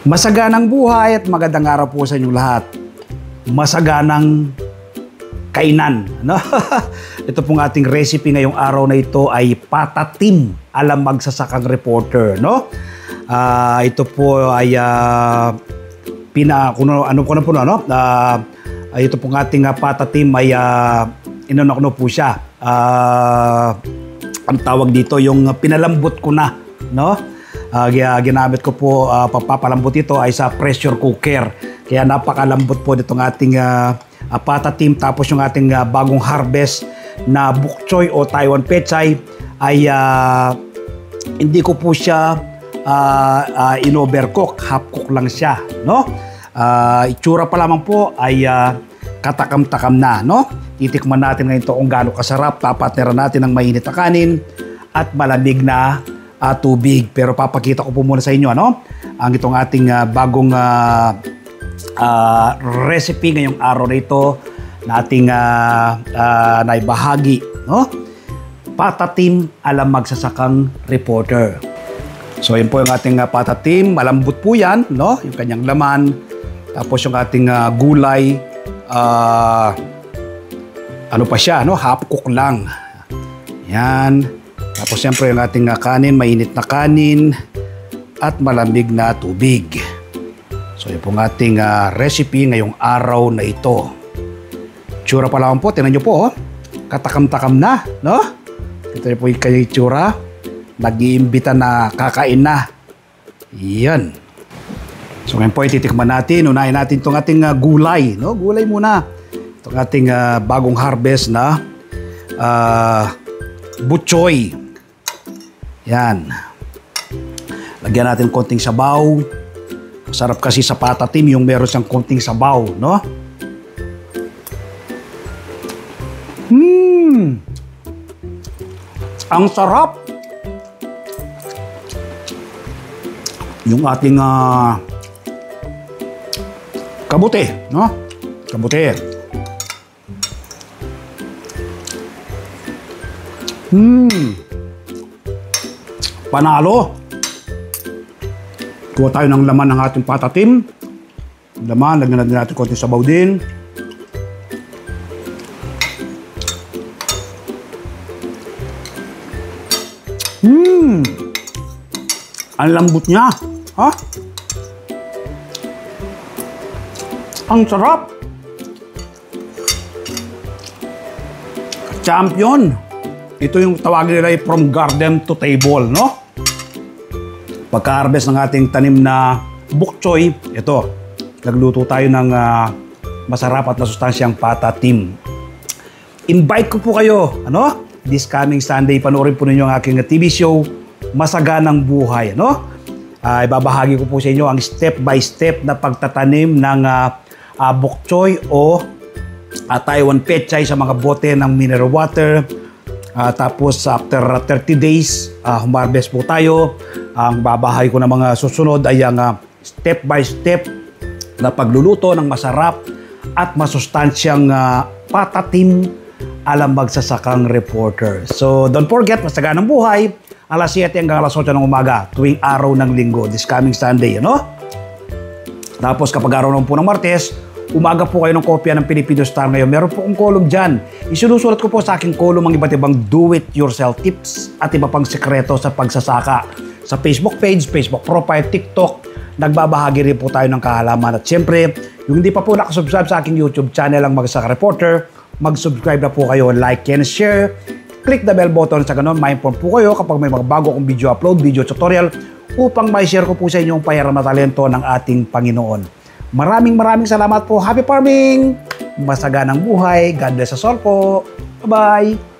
Masaganang buhay at magandang araw po sa inyong lahat. Masaganang kainan. No? Ito pong ating recipe ngayong araw na ito ay patatim ala magsasakang reporter. No? Ito po ay ito pong ating patatim ay inano po siya. Ang tawag dito yung pinalambot ko na. No? Ginamit ko po papapalambot ito ay sa pressure cooker. Kaya napakalambot po nitong ating patatim. Tapos yung ating bagong harvest na bok choy o Taiwan pechay ay hindi ko po siya in-overcook. Half cook lang siya. No? Itsura pa lamang po ay katakam-takam na. No? Titikman natin ngayon ito kung gaano kasarap. Papatneran natin ng mainit na kanin at malamig na tubig. Pero papakita ko po muna sa inyo ang itong ating bagong recipe ngayong araw na ito na ating naibahagi. No? Patatim ala magsasakang reporter. So yun po yung ating patatim. Malambot po yan, no? Yung kanyang laman. Tapos yung ating gulay, ano pa siya, no? Half cook lang. Yan. Tapos siyempre yung ating kanin, mainit na kanin at malamig na tubig. So yun pong ating recipe ngayong araw na ito. Tsura pa lang po, tingnan nyo po, katakam-takam na, no? Ito po yung kanyang tsura, nag-iimbita na kakain na. Yan. So ngayon po, ititikman natin, unahin natin itong ating gulay, no? Gulay muna. Itong ating bagong harvest na butchoy. Yan. Lagyan natin konting sabaw. Masarap kasi sa patatim yung meron siyang konting sabaw, no? Ang sarap! Yung ating kabuti, no? Kabuti. Panalo. Kuha tayo ng laman ng ating patatim. Laman, lagyan natin konti sabaw din. Ang lambot niya. Ha? Ang sarap. Champion. Ito yung tawagin nila from garden to table, no? Pagka-harvest ng ating tanim na bok choy, ito, nagluto tayo ng masarap at masustansyang patatim. Invite ko po kayo, this coming Sunday, panoorin po ninyo ang aking TV show, Masaganang Buhay, ibabahagi ko po sa inyo ang step-by-step na pagtatanim ng bok choy o Taiwan pechay sa mga bote ng mineral water. Tapos after 30 days, humarvest po tayo. Ang babahay ko ng mga susunod ay ang step by step na pagluluto ng masarap at masustansyang patatim ala magsasakang reporter. So don't forget, Masaganang Buhay, alas 7 hanggang alas 8 ng umaga, tuwing araw ng linggo, this coming Sunday, Tapos kapag araw naman po ng Martes, umaga po kayo ng kopya ng Filipino Star ngayon. Meron po akong column dyan. Isinusulat ko po sa aking column ang iba't ibang do-it-yourself tips at iba pang sekreto sa pagsasaka. Sa Facebook page, Facebook profile, TikTok, nagbabahagi rin po tayo ng kaalaman. At siyempre, yung hindi pa po nakasubscribe sa aking YouTube channel ang Magsasaka Reporter, mag-subscribe na po kayo, like and share. Click the bell button sa ganun. Ma-inform po kayo kapag may mga bago akong video upload, video tutorial, upang ma-share ko po sa inyo ang payaran na talento ng ating Panginoon. Maraming salamat po. Happy farming! Masaganang buhay. God bless us all po. Bye-bye!